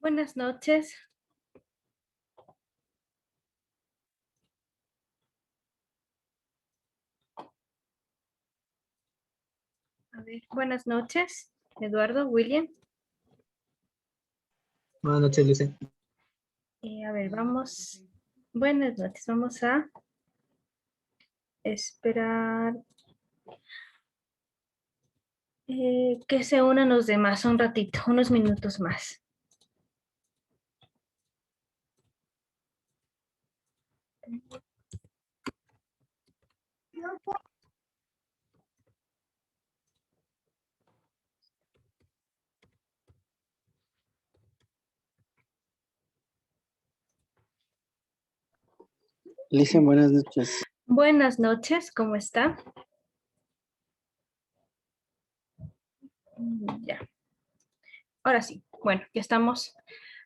Buenas noches. A ver, buenas noches, Eduardo, William. Buenas noches, Luce. A ver, vamos. Buenas noches, vamos a esperar que se unan los demás un ratito, unos minutos más. Lice, buenas noches. Buenas noches, ¿cómo está? Ya, ahora sí. Bueno, ya estamos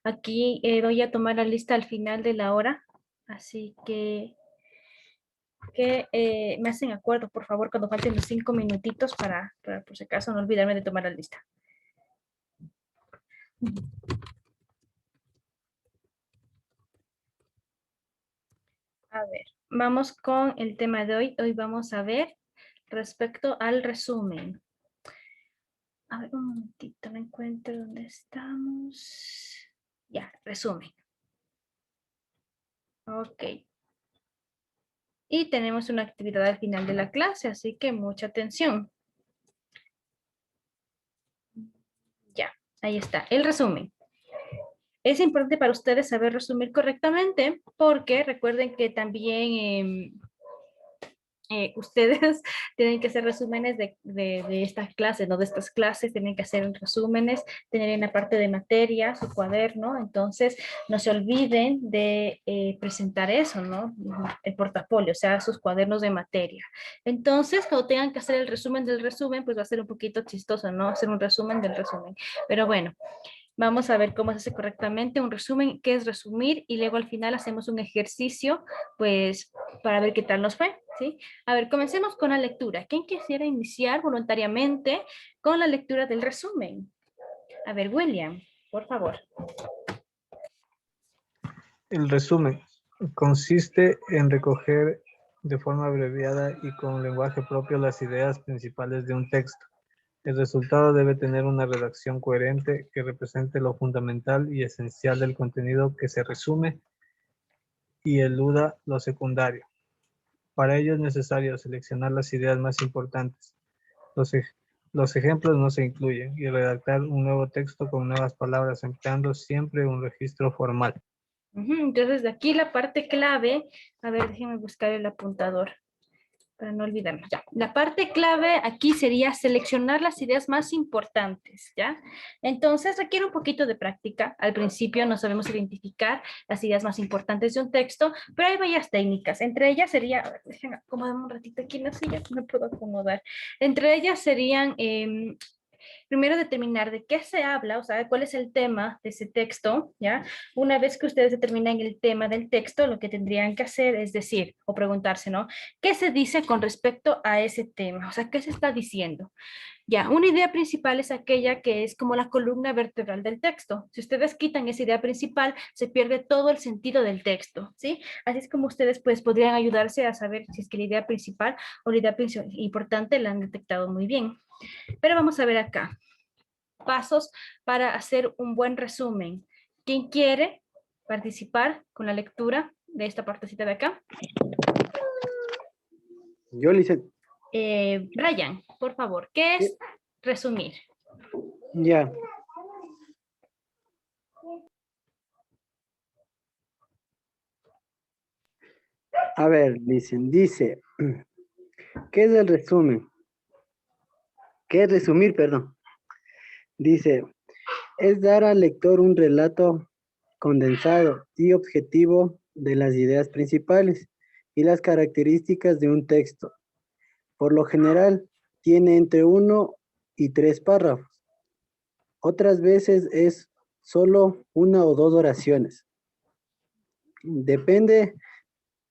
aquí. Voy a tomar la lista al final de la hora, así que me hacen acuerdo, por favor, cuando falten los 5 minutitos para por si acaso no olvidarme de tomar la lista. A ver, vamos con el tema de hoy. Hoy vamos a ver respecto al resumen. A ver, un momentito, no encuentro dónde estamos. Ya, resumen. Ok. Y tenemos una actividad al final de la clase, así que mucha atención. Ya, ahí está, el resumen. Es importante para ustedes saber resumir correctamente porque recuerden que también ustedes tienen que hacer resúmenes de estas clases, ¿no? De estas clases tienen que hacer resúmenes, tener en la parte de materia su cuaderno, entonces no se olviden de presentar eso, ¿no? El portafolio, o sea, sus cuadernos de materia. Entonces, cuando tengan que hacer el resumen del resumen, pues va a ser un poquito chistoso, ¿no? Hacer un resumen del resumen. Pero bueno, vamos a ver cómo se hace correctamente un resumen, qué es resumir, y luego al final hacemos un ejercicio, pues, para ver qué tal nos fue, ¿sí? A ver, comencemos con la lectura. ¿Quién quisiera iniciar voluntariamente con la lectura del resumen? A ver, William, por favor. El resumen consiste en recoger de forma abreviada y con lenguaje propio las ideas principales de un texto. El resultado debe tener una redacción coherente que represente lo fundamental y esencial del contenido que se resume y eluda lo secundario. Para ello es necesario seleccionar las ideas más importantes. Los ejemplos no se incluyen y redactar un nuevo texto con nuevas palabras empleando siempre un registro formal. Entonces, de aquí la parte clave, a ver, déjenme buscar el apuntador para no olvidarnos. Ya. La parte clave aquí sería seleccionar las ideas más importantes, ¿ya? Entonces requiere un poquito de práctica. Al principio no sabemos identificar las ideas más importantes de un texto, pero hay varias técnicas. Entre ellas sería, a ver, déjenme acomodarme un ratito aquí en la silla, me puedo acomodar. Entre ellas serían primero determinar de qué se habla, o sea, cuál es el tema de ese texto, ¿ya? Una vez que ustedes determinan el tema del texto, lo que tendrían que hacer es decir o preguntarse, ¿no? ¿Qué se dice con respecto a ese tema? O sea, ¿qué se está diciendo? Ya, una idea principal es aquella que es como la columna vertebral del texto. Si ustedes quitan esa idea principal, se pierde todo el sentido del texto, ¿sí? Así es como ustedes pues podrían ayudarse a saber si es que la idea principal o la idea importante la han detectado muy bien. Pero vamos a ver acá. Pasos para hacer un buen resumen. ¿Quién quiere participar con la lectura de esta partecita de acá? Yo le hice, Brian, por favor, ¿qué es resumir? ya. A ver, dice, ¿qué es el resumen? ¿Qué es resumir, perdón? Dice, es dar al lector un relato condensado y objetivo de las ideas principales y las características de un texto. Por lo general, tiene entre 1 y 3 párrafos. Otras veces es solo 1 o 2 oraciones. Depende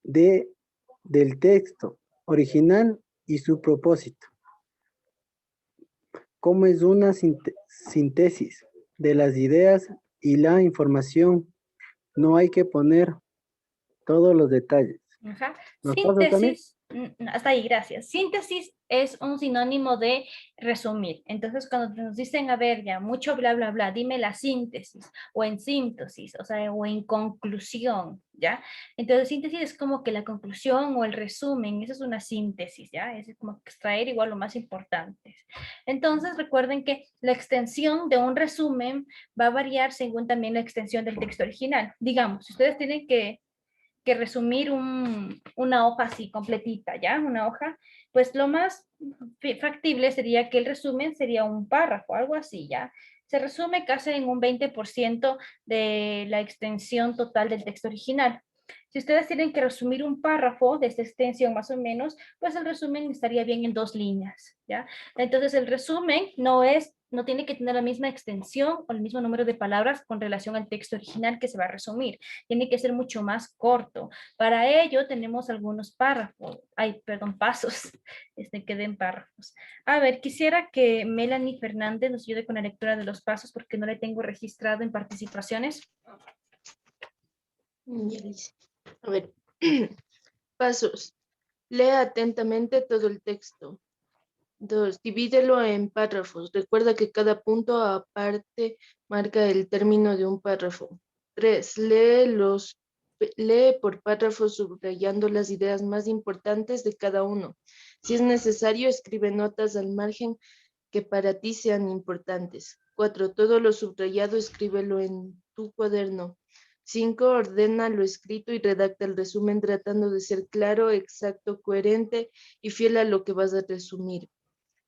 del texto original y su propósito. Como es una síntesis de las ideas y la información, no hay que poner todos los detalles. Ajá. ¿Los pasos también? Síntesis, hasta ahí, gracias. Síntesis es un sinónimo de resumir. Entonces, cuando nos dicen, a ver, ya, mucho bla, bla, bla, dime la síntesis, o en síntesis, o sea, o en conclusión, ¿ya? Entonces, síntesis es como que la conclusión o el resumen, eso es una síntesis, ¿ya? Es como extraer igual lo más importante. Entonces, recuerden que la extensión de un resumen va a variar según también la extensión del texto original. Digamos, si ustedes tienen que resumir una hoja así completita, ¿ya? Una hoja, pues lo más factible sería que el resumen sería un párrafo, algo así, ¿ya? Se resume casi en un 20% de la extensión total del texto original. Si ustedes tienen que resumir un párrafo de esta extensión más o menos, pues el resumen estaría bien en 2 líneas, ¿ya? Entonces el resumen no tiene que tener la misma extensión o el mismo número de palabras con relación al texto original que se va a resumir. Tiene que ser mucho más corto. Para ello tenemos algunos pasos, que den párrafos. A ver, quisiera que Melanie Fernández nos ayude con la lectura de los pasos porque no le tengo registrado en participaciones. Ya dice. A ver, pasos. Lea atentamente todo el texto. 2. Divídelo en párrafos. Recuerda que cada punto aparte marca el término de un párrafo. 3. Lee por párrafos subrayando las ideas más importantes de cada uno. Si es necesario, escribe notas al margen que para ti sean importantes. 4. Todo lo subrayado escríbelo en tu cuaderno. 5. Ordena lo escrito y redacta el resumen tratando de ser claro, exacto, coherente y fiel a lo que vas a resumir.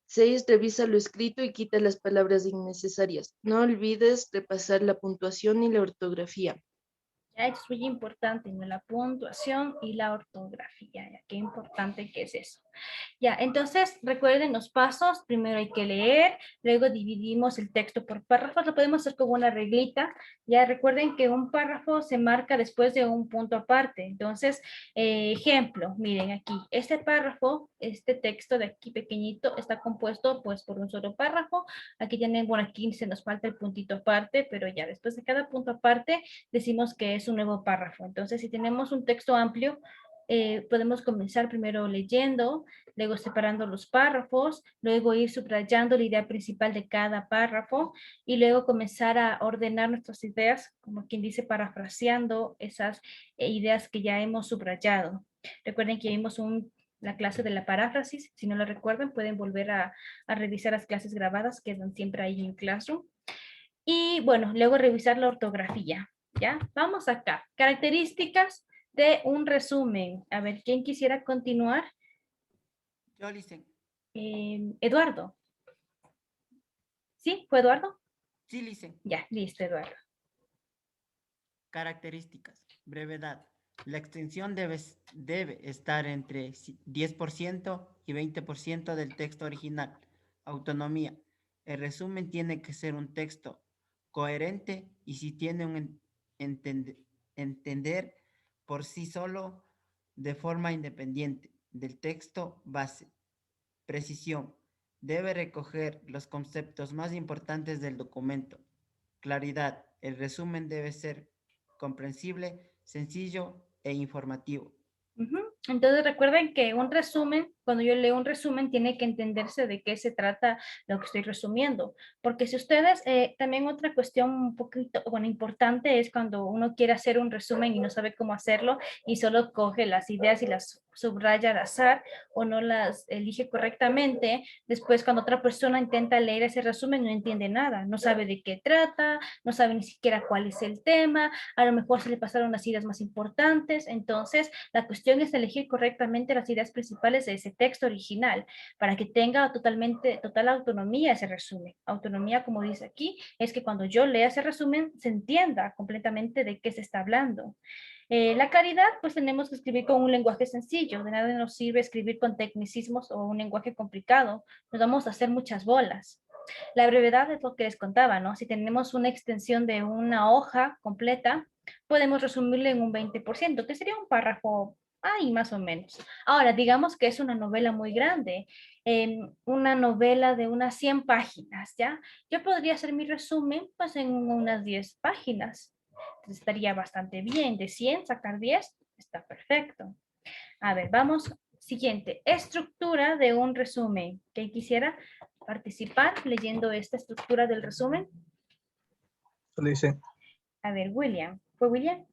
6. Revisa lo escrito y quita las palabras innecesarias. No olvides repasar la puntuación y la ortografía. Ya, esto es muy importante, ¿no? La puntuación y la ortografía. Ya, qué importante que es eso. Ya, entonces recuerden los pasos. Primero hay que leer, luego dividimos el texto por párrafos. Lo podemos hacer con una reglita. Ya recuerden que un párrafo se marca después de un punto aparte. Entonces, ejemplo, miren aquí, este párrafo, este texto de aquí pequeñito está compuesto pues por un solo párrafo. Aquí tienen, bueno, aquí se nos falta el puntito aparte, pero ya después de cada punto aparte decimos que es un nuevo párrafo. Entonces, si tenemos un texto amplio, podemos comenzar primero leyendo, luego separando los párrafos, luego ir subrayando la idea principal de cada párrafo y luego comenzar a ordenar nuestras ideas, como quien dice, parafraseando esas ideas que ya hemos subrayado. Recuerden que vimos la clase de la paráfrasis. Si no lo recuerdan, pueden volver a revisar las clases grabadas que quedan siempre ahí en Classroom. Y bueno, luego revisar la ortografía. ¿Ya? Vamos acá. Características de un resumen. A ver, ¿quién quisiera continuar? Yo, Licen. Eduardo. ¿Sí? ¿Fue Eduardo? Sí, Licen. Ya, listo, Eduardo. Características. Brevedad. La extensión debe estar entre 10% y 20% del texto original. Autonomía. El resumen tiene que ser un texto coherente y si tiene un entender por sí solo de forma independiente del texto base. Precisión. Debe recoger los conceptos más importantes del documento. Claridad. El resumen debe ser comprensible, sencillo e informativo. Ujú. Entonces recuerden que un resumen, cuando yo leo un resumen, tiene que entenderse de qué se trata lo que estoy resumiendo. Porque si ustedes, también otra cuestión un poquito, bueno, importante es cuando uno quiere hacer un resumen y no sabe cómo hacerlo y solo coge las ideas y las subraya al azar o no las elige correctamente. Después, cuando otra persona intenta leer ese resumen, no entiende nada, no sabe de qué trata, no sabe ni siquiera cuál es el tema, a lo mejor se le pasaron las ideas más importantes. Entonces, la cuestión es elegir correctamente las ideas principales de ese texto original para que tenga total autonomía ese resumen. Autonomía, como dice aquí, es que cuando yo lea ese resumen se entienda completamente de qué se está hablando. La claridad, pues tenemos que escribir con un lenguaje sencillo. De nada nos sirve escribir con tecnicismos o un lenguaje complicado. Nos vamos a hacer muchas bolas. La brevedad es lo que les contaba, ¿no? Si tenemos una extensión de una hoja completa, podemos resumirlo en un 20%, que sería un párrafo ahí más o menos. Ahora, digamos que es una novela muy grande, una novela de unas 100 páginas, ¿ya? Yo podría hacer mi resumen pues en unas 10 páginas. Entonces, estaría bastante bien. De 100 sacar 10 está perfecto. A ver, vamos. Siguiente, estructura de un resumen. ¿Quién quisiera participar leyendo esta estructura del resumen? Licen. A ver, William. ¿Fue William?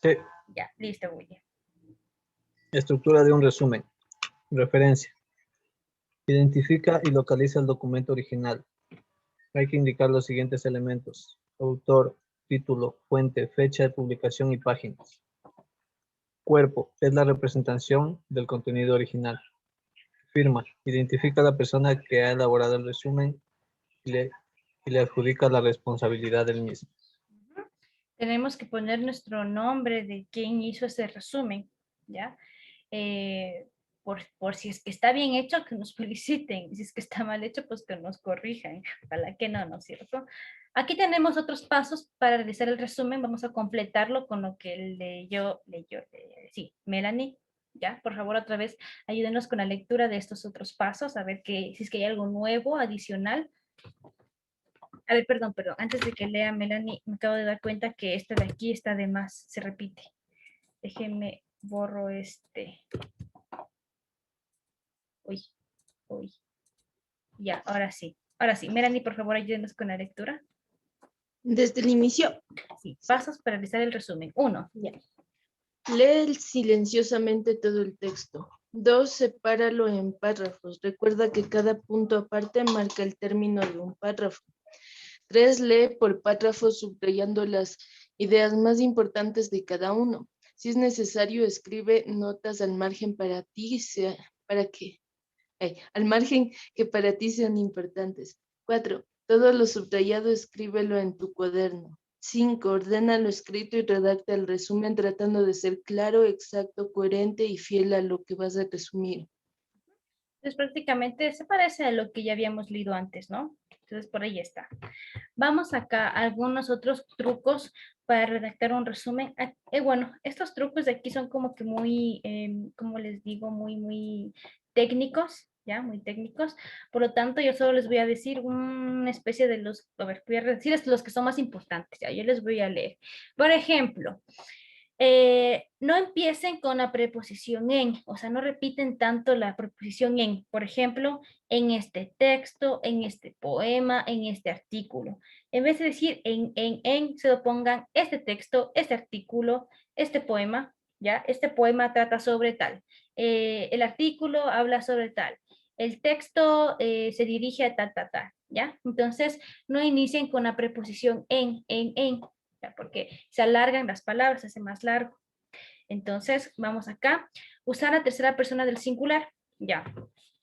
Sí. Ya, listo, William. Estructura de un resumen. Referencia. Identifica y localiza el documento original. Hay que indicar los siguientes elementos: autor, título, fuente, fecha de publicación y páginas. Cuerpo es la representación del contenido original. Firma. Identifica a la persona que ha elaborado el resumen y le adjudica la responsabilidad del mismo. Tenemos que poner nuestro nombre de quién hizo ese resumen, ¿ya? Por si es que está bien hecho, que nos feliciten. Y si es que está mal hecho, pues que nos corrijan. Ojalá que no, ¿no es cierto? Aquí tenemos otros pasos para realizar el resumen. Vamos a completarlo con lo que sí, Melanie. Ya, por favor, otra vez ayúdenos con la lectura de estos otros pasos, a ver si es que hay algo nuevo, adicional. A ver, perdón. Antes de que lea Melanie, me acabo de dar cuenta que esta de aquí está de más, se repite. Déjenme borro este. Uy, uy. Ya, ahora sí. Ahora sí. Melanie, por favor, ayúdenos con la lectura. Desde el inicio. Sí, pasos para realizar el resumen. 1. Ya. Lee silenciosamente todo el texto. 2. Sepáralo en párrafos. Recuerda que cada punto aparte marca el término de un párrafo. 3. Lee por párrafos subrayando las ideas más importantes de cada uno. Si es necesario, escribe notas al margen al margen que para ti sean importantes. 4. Todo lo subrayado escríbelo en tu cuaderno. 5. Ordena lo escrito y redacta el resumen tratando de ser claro, exacto, coherente y fiel a lo que vas a resumir. Entonces, prácticamente se parece a lo que ya habíamos leído antes, ¿no? Entonces, por ahí está. Vamos acá a algunos otros trucos para redactar un resumen. Bueno, estos trucos de aquí son como que muy, como les digo, muy técnicos, ¿ya? Muy técnicos. Por lo tanto, yo solo les voy a decir una especie de a ver, voy a decirles los que son más importantes, ¿ya? Yo les voy a leer. Por ejemplo, no empiecen con la preposición en, o sea, no repiten tanto la preposición en. Por ejemplo, en este texto, en este poema, en este artículo. En vez de decir se lo pongan este texto, este artículo, este poema, ¿ya? Este poema trata sobre tal. El artículo habla sobre tal. El texto se dirige a tal, ¿ya? Entonces, no inicien con la preposición en, porque se alargan las palabras, se hace más largo. Entonces, vamos acá. Usar la tercera persona del singular. Ya.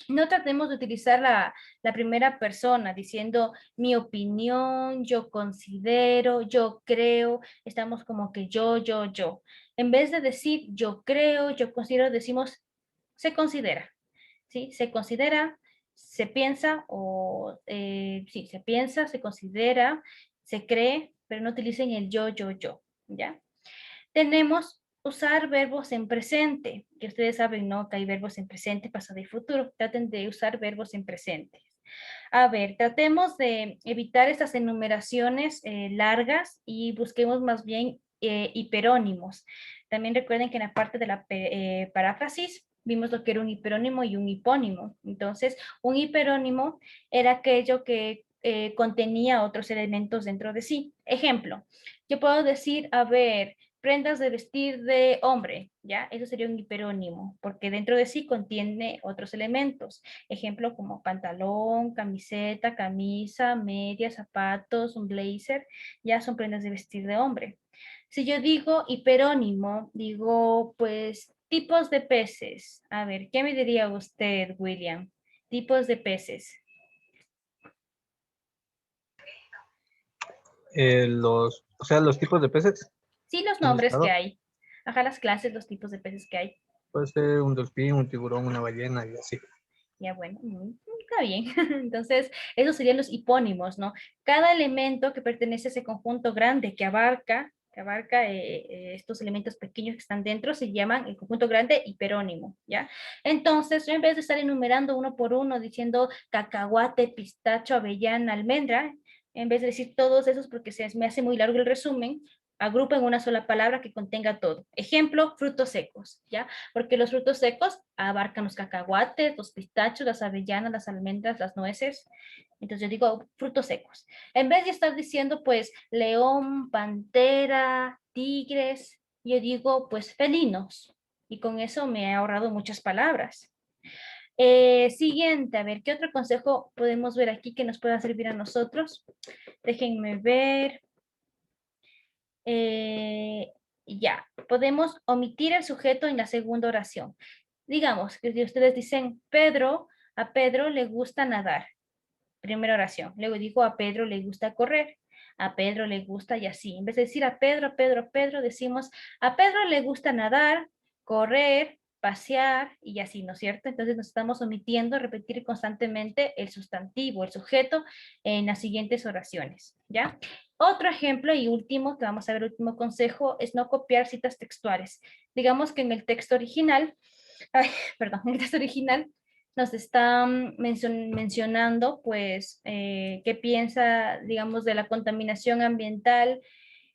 No tratemos de utilizar la primera persona diciendo mi opinión, yo considero, yo creo, estamos como que yo. En vez de decir yo creo, yo considero, decimos se considera, ¿sí? Se considera, se piensa o sí, se piensa, se considera, se cree, pero no utilicen el yo, ¿ya? Tenemos usar verbos en presente, que ustedes saben, ¿no? Que hay verbos en presente, pasado y futuro. Traten de usar verbos en presente. A ver, tratemos de evitar estas enumeraciones largas y busquemos más bien hiperónimos. También recuerden que en la parte de la paráfrasis vimos lo que era un hiperónimo y un hipónimo. Entonces, un hiperónimo era aquello que contenía otros elementos dentro de sí. Ejemplo, yo puedo decir, a ver, prendas de vestir de hombre, ¿ya? Eso sería un hiperónimo, porque dentro de sí contiene otros elementos. Ejemplo como pantalón, camiseta, camisa, medias, zapatos, un blazer, ya son prendas de vestir de hombre. Si yo digo hiperónimo, digo pues tipos de peces. A ver, ¿qué me diría usted, William? Tipos de peces. Los tipos de peces Sí, los en nombres que listado. hay. Ajá, las clases, los tipos de peces que hay. Puede ser un delfín, un tiburón, una ballena y así. Ya bueno, está bien. Entonces, esos serían los hipónimos, ¿no? Cada elemento que pertenece a ese conjunto grande que abarca estos elementos pequeños que están dentro se llaman el conjunto grande hiperónimo, ¿ya? Entonces, yo en vez de estar enumerando uno por uno diciendo cacahuate, pistacho, avellana, almendra, en vez de decir todos esos porque me hace muy largo el resumen, agrupa en una sola palabra que contenga todo. Ejemplo, frutos secos, ¿ya? Porque los frutos secos abarcan los cacahuates, los pistachos, las avellanas, las almendras, las nueces. Entonces yo digo frutos secos. En vez de estar diciendo pues león, pantera, tigres, yo digo pues felinos. Y con eso me he ahorrado muchas palabras. Siguiente, a ver, ¿qué otro consejo podemos ver aquí que nos pueda servir a nosotros? Déjenme ver. Ya, podemos omitir el sujeto en la segunda oración. Digamos que si ustedes dicen a Pedro le gusta nadar, primera oración. Luego digo a Pedro le gusta correr, a Pedro le gusta y así. En vez de decir a Pedro, decimos a Pedro le gusta nadar, correr, pasear y así, ¿no es cierto? Entonces nos estamos omitiendo repetir constantemente el sustantivo, el sujeto en las siguientes oraciones, ¿ya? Otro ejemplo y último, que vamos a ver, último consejo, es no copiar citas textuales. Digamos que en el texto original, ay, perdón, en el texto original nos están mencionando, pues, qué piensa, digamos, de la contaminación ambiental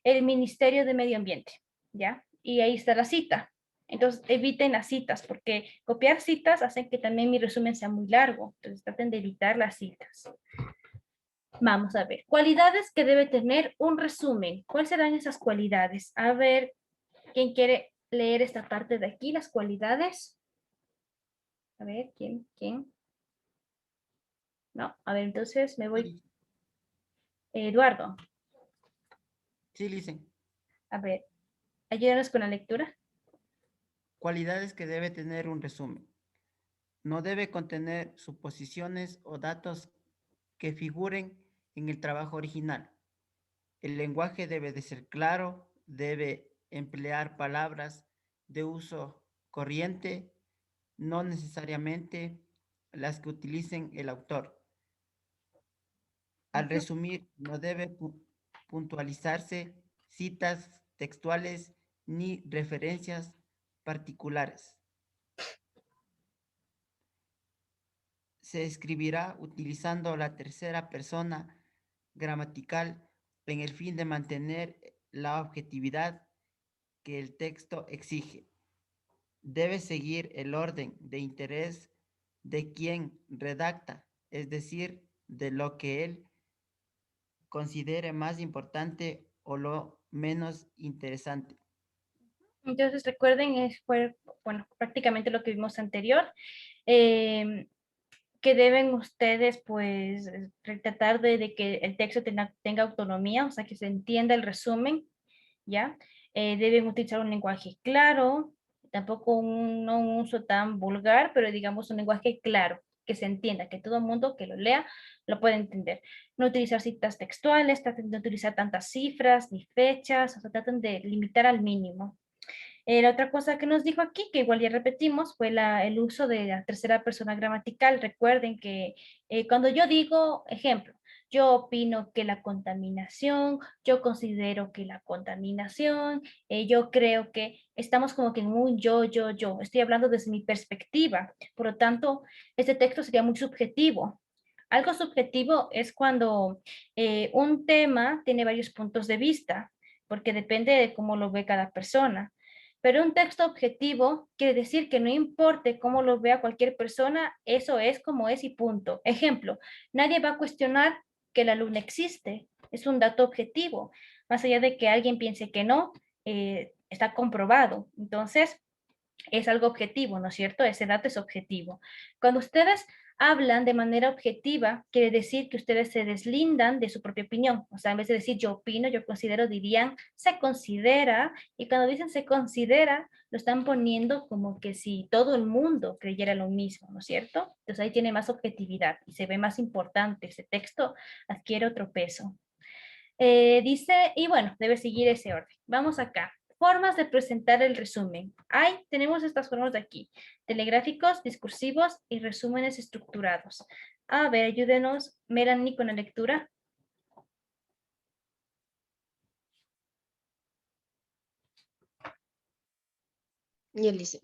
el Ministerio de Medio Ambiente, ¿ya? Y ahí está la cita. Entonces, eviten las citas, porque copiar citas hacen que también mi resumen sea muy largo. Entonces, traten de evitar las citas. Vamos a ver, cualidades que debe tener un resumen. ¿Cuáles serán esas cualidades? A ver, ¿quién quiere leer esta parte de aquí, las cualidades? A ver, ¿quién? No, a ver, entonces me voy. Sí, Eduardo, sí, dicen. a ver, ayúdanos con la lectura. Cualidades que debe tener un resumen. No debe contener suposiciones o datos que figuren en el trabajo original. El lenguaje debe de ser claro, debe emplear palabras de uso corriente, no necesariamente las que utilicen el autor. Al resumir, no debe puntualizarse citas textuales ni referencias particulares. Se escribirá utilizando la tercera persona gramatical en el fin de mantener la objetividad que el texto exige. Debe seguir el orden de interés de quien redacta, es decir, de lo que él considere más importante o lo menos interesante. Entonces, recuerden, fue, bueno, prácticamente lo que vimos anterior, eh, que deben ustedes, pues, tratar de que el texto tenga autonomía, o sea, que se entienda el resumen, ¿ya? Deben utilizar un lenguaje claro, Tampoco no un uso tan vulgar, pero digamos un lenguaje claro, que se entienda, que todo el mundo que lo lea lo pueda entender. No utilizar citas textuales, traten de no utilizar tantas cifras ni fechas, o sea, traten de limitar al mínimo. La otra cosa que nos dijo aquí, que igual ya repetimos, fue el uso de la tercera persona gramatical. Recuerden que cuando yo digo, ejemplo, yo opino que la contaminación, yo considero que la contaminación, yo creo que estamos como que en un yo. Estoy hablando desde mi perspectiva. Por lo tanto, este texto sería muy subjetivo. Algo subjetivo es cuando un tema tiene varios puntos de vista, porque depende de cómo lo ve cada persona. Pero un texto objetivo quiere decir que no importe cómo lo vea cualquier persona, eso es como es y punto. Ejemplo, nadie va a cuestionar que la luna existe. Es un dato objetivo. Más allá de que alguien piense que no, está comprobado. Entonces, es algo objetivo, ¿no es cierto? Ese dato es objetivo. Cuando ustedes hablan de manera objetiva, quiere decir que ustedes se deslindan de su propia opinión. O sea, en vez de decir yo opino, yo considero, dirían se considera. Y cuando dicen se considera, lo están poniendo como que si todo el mundo creyera lo mismo, ¿no es cierto? Entonces ahí tiene más objetividad y se ve más importante. Ese texto adquiere otro peso. Dice, y bueno, debe seguir ese orden. Vamos acá. Formas de presentar el resumen. Tenemos estas formas de aquí. Telegráficos, discursivos y resúmenes estructurados. A ver, ayúdenos, Melanie, con la lectura. Ya dice.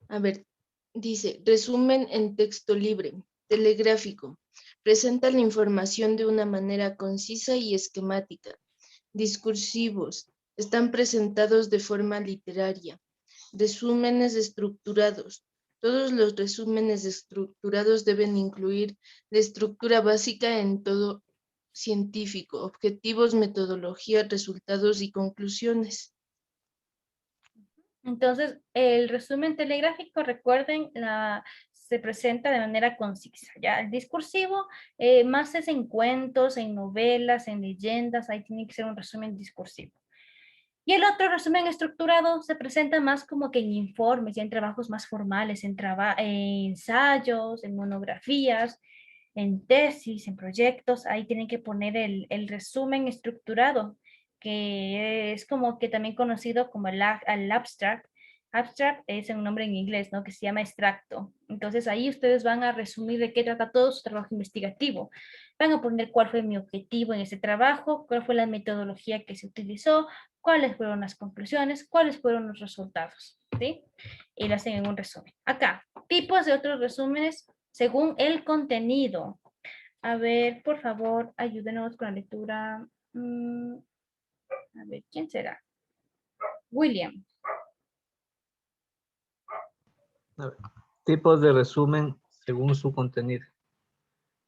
A ver, dice, resumen en texto libre, telegráfico. Presenta la información de una manera concisa y esquemática. Discursivos. Están presentados de forma literaria. Resúmenes estructurados. Todos los resúmenes estructurados deben incluir la estructura básica en todo científico, objetivos, metodología, resultados y conclusiones. Entonces, el resumen telegráfico, recuerden, se presenta de manera concisa, ¿ya? El discursivo, más es en cuentos, en novelas, en leyendas, ahí tiene que ser un resumen discursivo. Y el otro resumen estructurado se presenta más como que en informes, ya en trabajos más formales, en ensayos, en monografías, en tesis, en proyectos. Ahí tienen que poner el resumen estructurado, que es como que también conocido como el abstract. Abstract es un nombre en inglés, ¿no? Que se llama extracto. Entonces ahí ustedes van a resumir de qué trata todo su trabajo investigativo. Van a poner cuál fue mi objetivo en ese trabajo, cuál fue la metodología que se utilizó, cuáles fueron las conclusiones, cuáles fueron los resultados, ¿sí? Y lo hacen en un resumen. Acá, tipos de otros resúmenes según el contenido. A ver, por favor, ayúdenos con la lectura. A ver, ¿quién será? William. A ver, tipos de resumen según su contenido.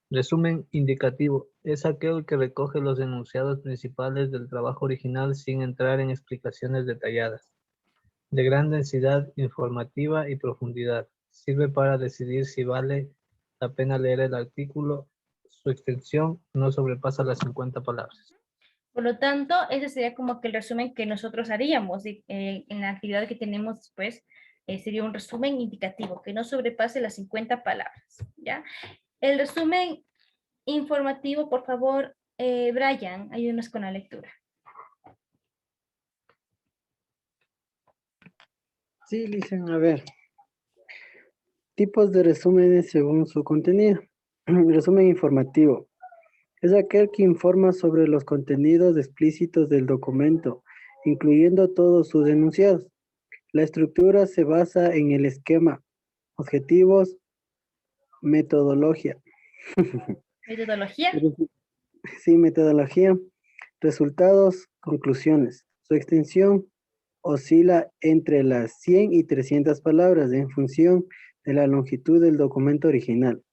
Resumen indicativo es aquel que recoge los enunciados principales del trabajo original sin entrar en explicaciones detalladas. De gran densidad informativa y profundidad. Sirve para decidir si vale la pena leer el artículo. Su extensión no sobrepasa las 50 palabras. Por lo tanto, ese sería como que el resumen que nosotros haríamos en la actividad que tenemos después. Sería un resumen indicativo, que no sobrepase las 50 palabras, ¿ya? El resumen informativo, por favor, Brian, ayúdenos con la lectura. Sí, dicen, a ver. Tipos de resúmenes según su contenido. Resumen informativo. Es aquel que informa sobre los contenidos explícitos del documento, incluyendo todos sus enunciados. La estructura se basa en el esquema, objetivos, metodología. Metodología. Sí, metodología, resultados, conclusiones. Su extensión oscila entre las 100 y 300 palabras en función de la longitud del documento original.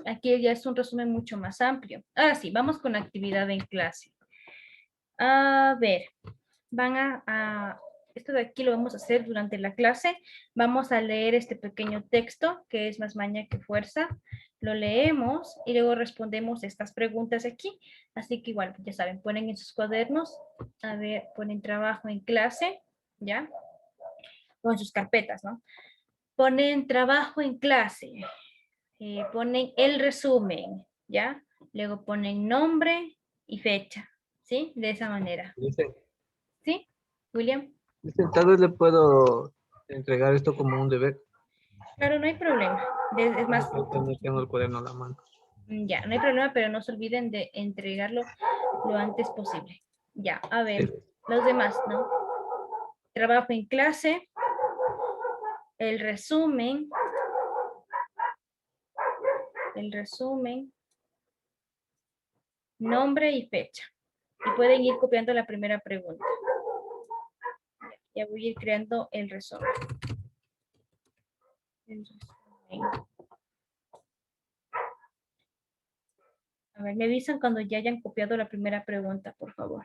Aquí ya es un resumen mucho más amplio. Ahora sí, vamos con la actividad en clase. A ver, esto de aquí lo vamos a hacer durante la clase. Vamos a leer este pequeño texto que es Más maña que fuerza. Lo leemos y luego respondemos estas preguntas aquí. Así que igual, ya saben, ponen en sus cuadernos, a ver, ponen trabajo en clase, ¿ya? o en sus carpetas, ¿no? Ponen trabajo en clase, ponen el resumen, ¿ya? Luego ponen nombre y fecha, ¿sí? De esa manera, Dice, ¿sí? William. tal vez le puedo entregar esto como un deber. Claro, no hay problema. Es más, Ahorita no tengo el cuaderno a la mano. ya, no hay problema, pero no se olviden de entregarlo lo antes posible. Ya, a Sí. ver, los demás, ¿no? Trabajo en clase, el resumen, nombre y fecha. Y pueden ir copiando la primera pregunta. Ya voy a ir creando el resumen. El resumen. A ver, me avisan cuando ya hayan copiado la primera pregunta, por favor.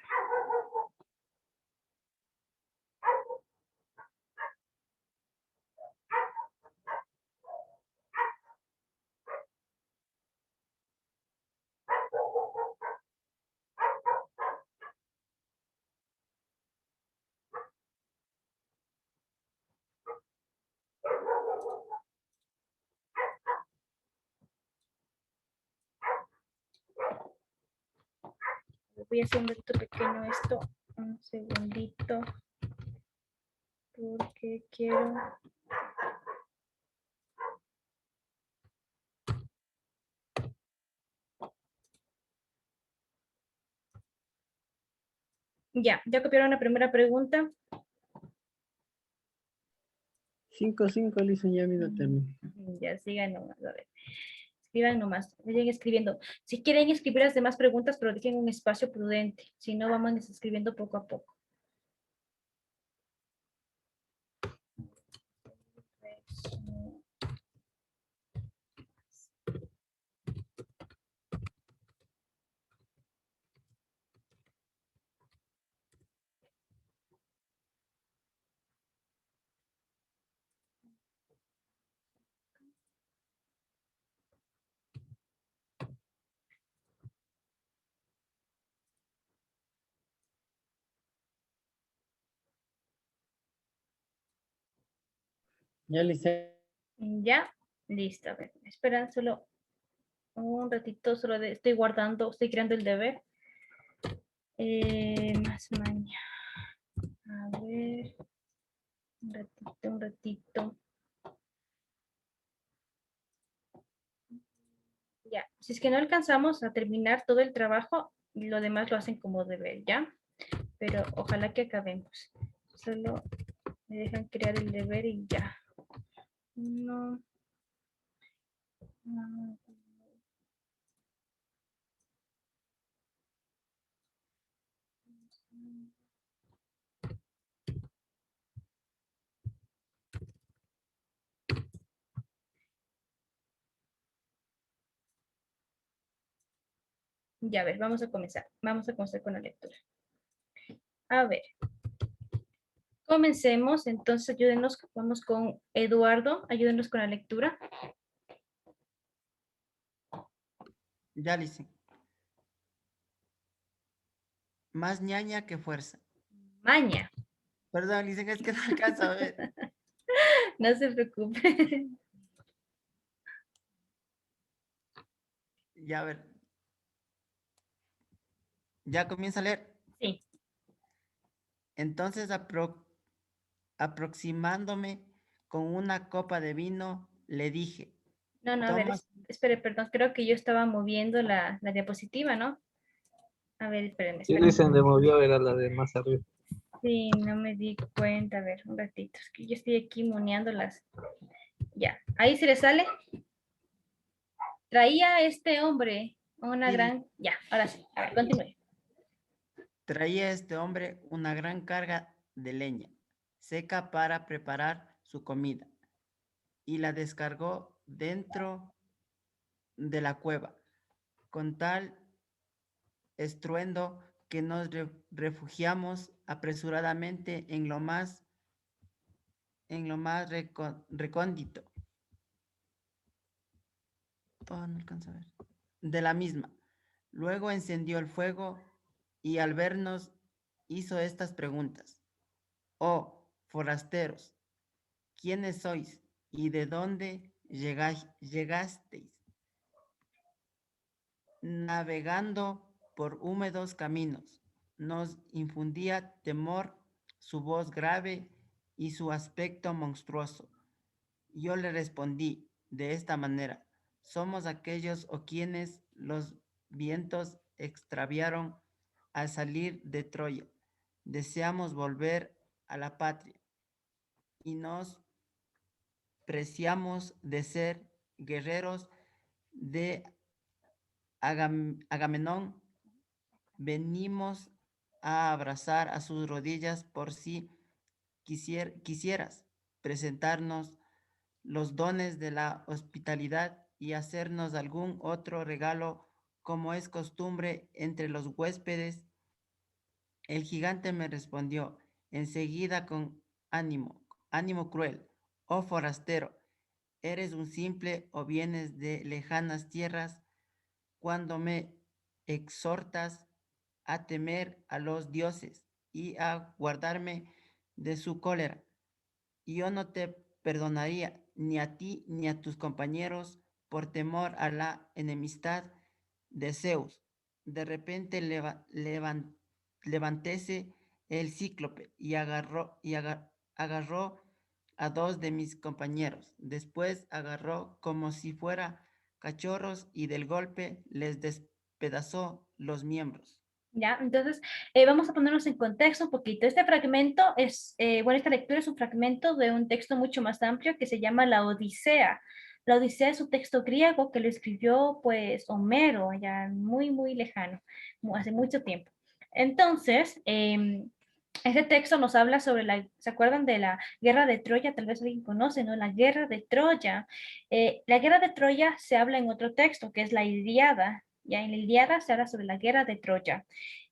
Voy a hacer un reto pequeño esto. Un segundito. Porque quiero... Ya copiaron la primera pregunta. 5, Lisa, ya mismo termino. Ya sigan nomás, a ver. Escriban nomás, vayan escribiendo. Si quieren escribir las demás preguntas, pero dejen un espacio prudente. Si no, vamos escribiendo poco a poco. Ya, Lisa. Ya, listo. A ver, esperan solo un ratito, estoy guardando, estoy creando el deber. Más mañana. A ver, un ratito. Ya, si es que no alcanzamos a terminar todo el trabajo, lo demás lo hacen como deber, ¿ya? Pero ojalá que acabemos. Solo me dejan crear el deber y ya. No. No. Ya, a ver, vamos a comenzar. Vamos a comenzar con la lectura. A ver, comencemos. Entonces, ayúdenos, vamos con Eduardo. Ayúdenos con la lectura. Ya, Lice. Más ñaña que fuerza. Maña. Perdón, Lice, es que no alcanzo a ver. No se preocupe. Ya, a ver. Ya comienza a leer. Sí. Entonces, aproximándome con una copa de vino, le dije, No, a ver, toma. espere, perdón. Creo que yo estaba moviendo la diapositiva, ¿no? A ver, espérenme, Sí, espérenme. dicen de movió, era la de más arriba. Sí, no me di cuenta. A ver, un ratito. Es que yo estoy aquí moneándolas. Ya. Ahí se le sale. Traía este hombre una Sí, gran... Ya, ahora sí. A ver, continúe. traía este hombre una gran carga de leña seca para preparar su comida y la descargó dentro de la cueva con tal estruendo que nos refugiamos apresuradamente en lo más recóndito. Oh, no alcanzo a ver. De la misma. Luego encendió el fuego y al vernos hizo estas preguntas. Oh, forasteros, ¿quiénes sois y de dónde llegasteis? Navegando por húmedos caminos, nos infundía temor su voz grave y su aspecto monstruoso. Yo le respondí de esta manera: somos aquellos o quienes los vientos extraviaron al salir de Troya. Deseamos volver a la patria y nos preciamos de ser guerreros de Agamenón. Venimos a abrazar a sus rodillas por si quisieras presentarnos los dones de la hospitalidad y hacernos algún otro regalo como es costumbre entre los huéspedes. El gigante me respondió enseguida con ánimo cruel: oh forastero, ¿eres un simple o vienes de lejanas tierras cuando me exhortas a temer a los dioses y a guardarme de su cólera? Yo no te perdonaría ni a ti ni a tus compañeros por temor a la enemistad de Zeus. De repente levantése el cíclope y agarró a dos de mis compañeros. Después agarró como si fuera cachorros y del golpe les despedazó los miembros. ¿Ya? Entonces, vamos a ponernos en contexto un poquito. Este fragmento es, bueno, esta lectura es un fragmento de un texto mucho más amplio que se llama la Odisea. La Odisea es un texto griego que lo escribió, pues, Homero, allá muy, muy lejano, hace mucho tiempo. Entonces, este texto nos habla sobre ¿se acuerdan de la guerra de Troya? Tal vez alguien conoce, ¿no? La guerra de Troya. La guerra de Troya se habla en otro texto, que es la Ilíada. Ya en la Ilíada se habla sobre la guerra de Troya.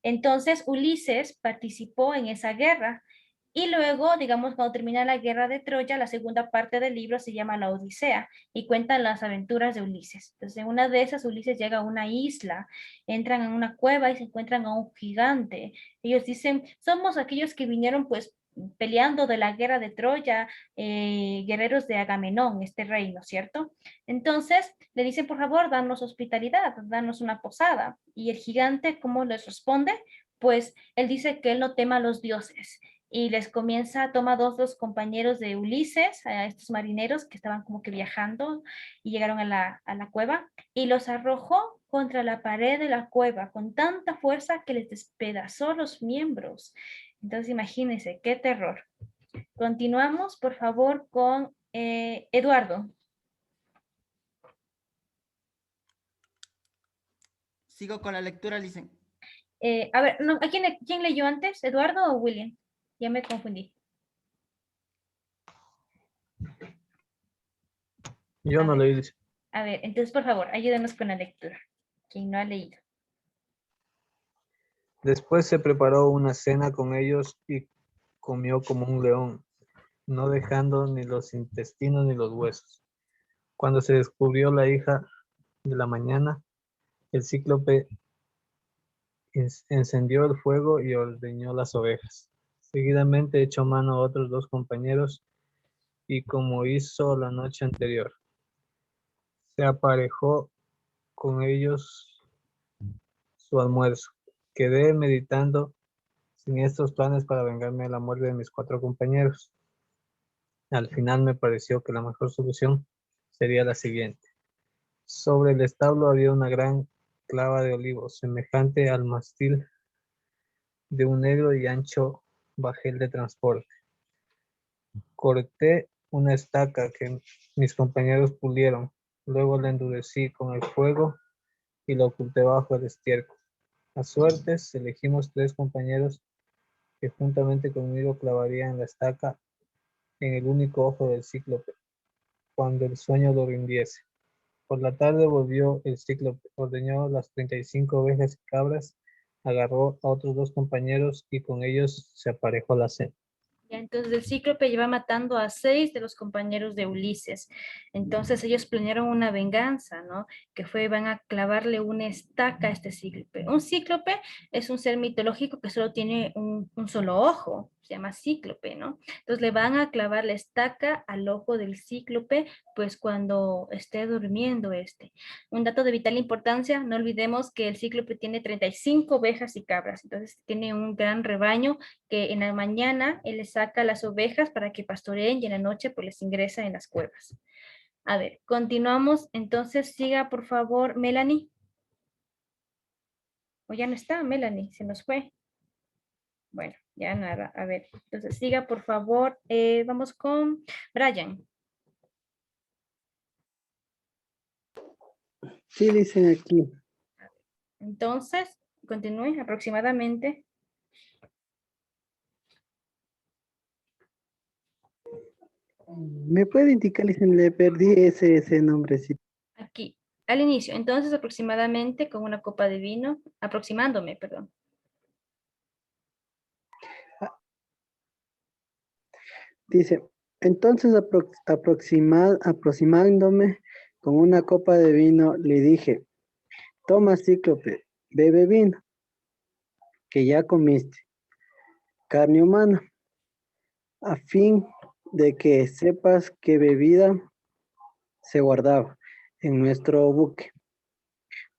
Entonces, Ulises participó en esa guerra y luego, digamos, cuando termina la guerra de Troya, la segunda parte del libro se llama la Odisea y cuentan las aventuras de Ulises. Entonces, en una de esas, Ulises llega a una isla, entran en una cueva y se encuentran a un gigante. Ellos dicen, somos aquellos que vinieron, pues, peleando de la guerra de Troya, guerreros de Agamenón, este reino, ¿cierto? Entonces le dicen, por favor, danos hospitalidad, danos una posada. Y el gigante, ¿cómo les responde? Pues él dice que él no tema a los dioses. Y les comienza, toma dos los compañeros de Ulises, a estos marineros que estaban como que viajando y llegaron a la cueva, y los arrojó contra la pared de la cueva con tanta fuerza que les despedazó los miembros. Entonces imagínense, qué terror. Continuamos, por favor, con Eduardo. Sigo con la lectura, dicen. A ver, no, ¿quién leyó antes? ¿Eduardo o William? Ya me confundí. Yo no leí, dice. A ver, entonces, por favor, ayúdenos con la lectura. Quien no ha leído. Después se preparó una cena con ellos y comió como un león, no dejando ni los intestinos ni los huesos. Cuando se descubrió la hija de la mañana, el cíclope encendió el fuego y ordeñó las ovejas. Seguidamente echó mano a otros dos compañeros y, como hizo la noche anterior, se aparejó con ellos su almuerzo. Quedé meditando sin estos planes para vengarme de la muerte de mis 4 compañeros. Al final me pareció que la mejor solución sería la siguiente. Sobre el establo había una gran clava de olivos, semejante al mástil de un negro y ancho bajel de transporte. Corté una estaca que mis compañeros pulieron, luego la endurecí con el fuego y la oculté bajo el estiércol. A suertes elegimos 3 compañeros que juntamente conmigo clavarían la estaca en el único ojo del cíclope, cuando el sueño lo rindiese. Por la tarde volvió el cíclope, ordeñó las 35 ovejas y cabras, agarró a otros 2 compañeros y con ellos se aparejó la cena. Ya, entonces el cíclope lleva matando a 6 de los compañeros de Ulises. Entonces ellos planearon una venganza, ¿no? Que fue, van a clavarle una estaca a este cíclope. Un cíclope es un ser mitológico que solo tiene un solo ojo, se llama cíclope, ¿no? Entonces le van a clavar la estaca al ojo del cíclope, pues cuando esté durmiendo este. Un dato de vital importancia, no olvidemos que el cíclope tiene 35 ovejas y cabras, entonces tiene un gran rebaño que en la mañana él les saca las ovejas para que pastoreen y en la noche pues les ingresa en las cuevas. A ver, continuamos, entonces siga por favor Melanie. O ya no está Melanie, se nos fue. Bueno, ya nada, a ver, entonces siga por favor, vamos con Brian. Sí, dicen aquí. Entonces, continúe aproximadamente. ¿Me puede indicar, dicen, le perdí ese nombrecito? Aquí, al inicio. Entonces, aproximadamente con una copa de vino, aproximándome, perdón. Dice, entonces aproximándome con una copa de vino, le dije, toma cíclope, bebe vino, que ya comiste, carne humana, a fin de que sepas qué bebida se guardaba en nuestro buque.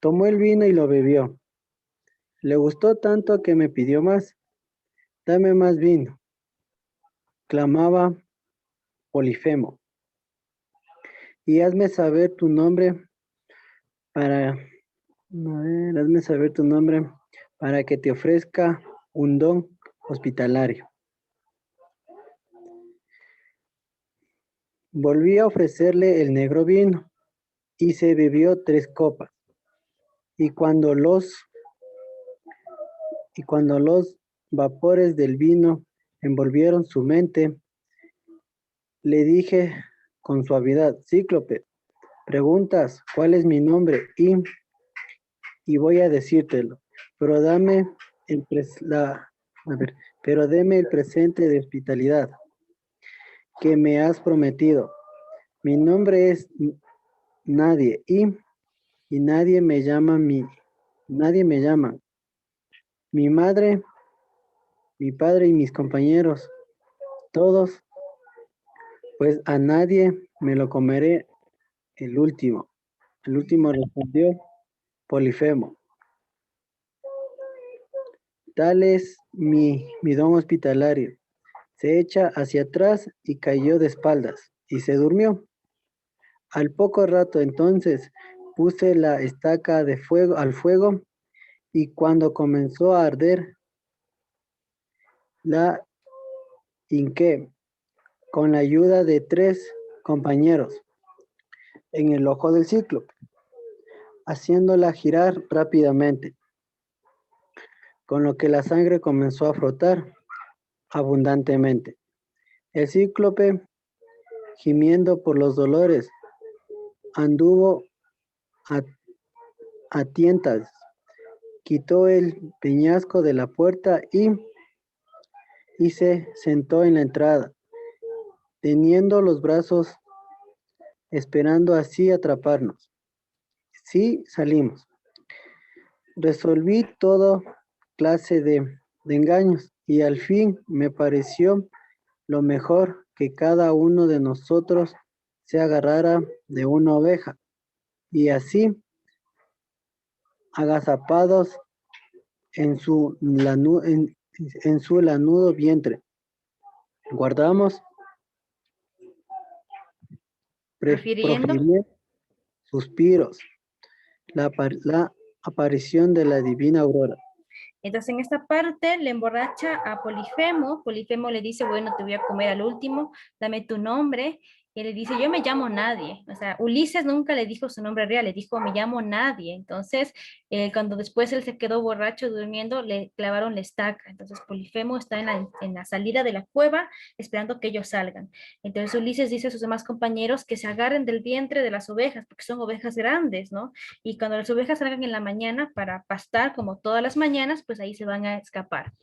Tomó el vino y lo bebió. Le gustó tanto que me pidió más. Dame más vino, clamaba Polifemo. Y hazme saber tu nombre hazme saber tu nombre para que te ofrezca un don hospitalario. Volví a ofrecerle el negro vino y se bebió 3 copas. Y cuando los vapores del vino envolvieron su mente, le dije con suavidad, Cíclope, preguntas cuál es mi nombre y voy a decírtelo, pero dame pero deme el presente de hospitalidad que me has prometido. Mi nombre es Nadie y nadie me llama nadie me llama. Mi madre, mi padre y mis compañeros, todos, pues a nadie me lo comeré el último. El último respondió Polifemo. Tal es mi don hospitalario. Se echa hacia atrás y cayó de espaldas y se durmió. Al poco rato entonces puse la estaca al fuego y cuando comenzó a arder la hinqué con la ayuda de 3 compañeros en el ojo del cíclope, haciéndola girar rápidamente, con lo que la sangre comenzó a frotar abundantemente. El cíclope, gimiendo por los dolores, anduvo a tientas, quitó el peñasco de la puerta y se sentó en la entrada, teniendo los brazos, esperando así atraparnos. Sí, salimos. Resolví toda clase de engaños y al fin me pareció lo mejor que cada uno de nosotros se agarrara de una oveja y así, agazapados en su lanudo vientre, guardamos Refiriendo. profiriendo suspiros, la aparición de la divina aurora. Entonces en esta parte le emborracha a Polifemo. Polifemo le dice, bueno, te voy a comer al último, dame tu nombre. Y él le dice, yo me llamo Nadie. O sea, Ulises nunca le dijo su nombre real, le dijo, me llamo Nadie. Entonces, cuando después él se quedó borracho durmiendo, le clavaron la estaca. Entonces Polifemo está en la salida de la cueva esperando que ellos salgan. Entonces Ulises dice a sus demás compañeros que se agarren del vientre de las ovejas, porque son ovejas grandes, ¿no? Y cuando las ovejas salgan en la mañana para pastar como todas las mañanas, pues ahí se van a escapar.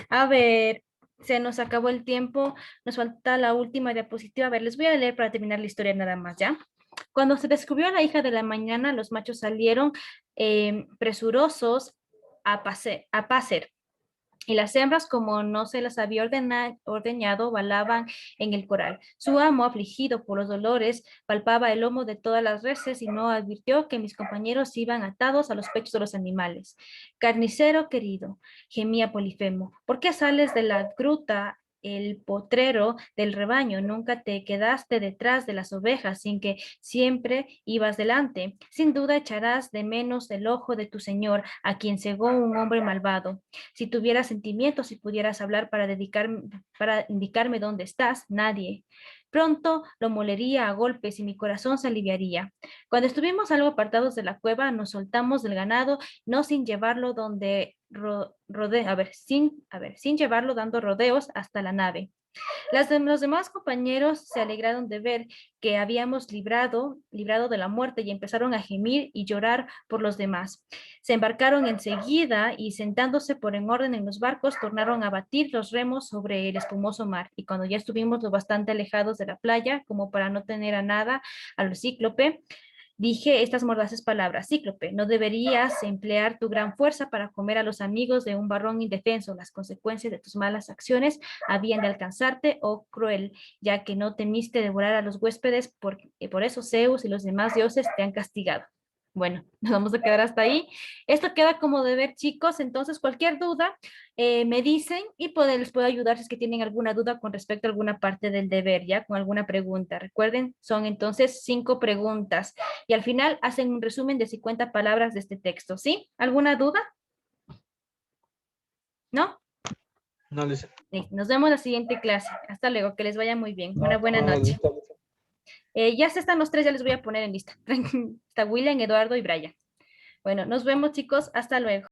A ver, se nos acabó el tiempo, nos falta la última diapositiva. A ver, les voy a leer para terminar la historia nada más, ¿ya? Cuando se descubrió a la hija de la mañana, los machos salieron presurosos a pacer. Y las hembras, como no se las había ordeñado, balaban en el corral. Su amo, afligido por los dolores, palpaba el lomo de todas las reses y no advirtió que mis compañeros iban atados a los pechos de los animales. Carnicero querido, gemía Polifemo, ¿por qué sales de la gruta, el potrero del rebaño? Nunca te quedaste detrás de las ovejas, sin que siempre ibas delante. Sin duda echarás de menos el ojo de tu señor, a quien cegó un hombre malvado. Si tuvieras sentimientos y pudieras hablar para indicarme dónde estás, nadie. Pronto lo molería a golpes y mi corazón se aliviaría. Cuando estuvimos algo apartados de la cueva, nos soltamos del ganado, no sin llevarlo donde sin llevarlo dando rodeos hasta la nave. Los demás compañeros se alegraron de ver que habíamos librado de la muerte y empezaron a gemir y llorar por los demás. Se embarcaron enseguida y sentándose por en orden en los barcos, tornaron a batir los remos sobre el espumoso mar. Y cuando ya estuvimos lo bastante alejados de la playa, como para no tener a nada al cíclope, dije estas mordaces palabras: Cíclope, no deberías emplear tu gran fuerza para comer a los amigos de un varón indefenso. Las consecuencias de tus malas acciones habían de alcanzarte, oh cruel, ya que no temiste devorar a los huéspedes, por eso Zeus y los demás dioses te han castigado. Bueno, nos vamos a quedar hasta ahí. Esto queda como deber, chicos. Entonces, cualquier duda, me dicen y les puedo ayudar si es que tienen alguna duda con respecto a alguna parte del deber, ya con alguna pregunta. Recuerden, son entonces 5 preguntas y al final hacen un resumen de 50 palabras de este texto. ¿Sí? ¿Alguna duda? ¿No? No les... Sí, nos vemos en la siguiente clase. Hasta luego, que les vaya muy bien. Una buena no, noche. listo. Ya se están los 3, ya les voy a poner en lista. Está William, Eduardo y Brian. Bueno, nos vemos, chicos. Hasta luego.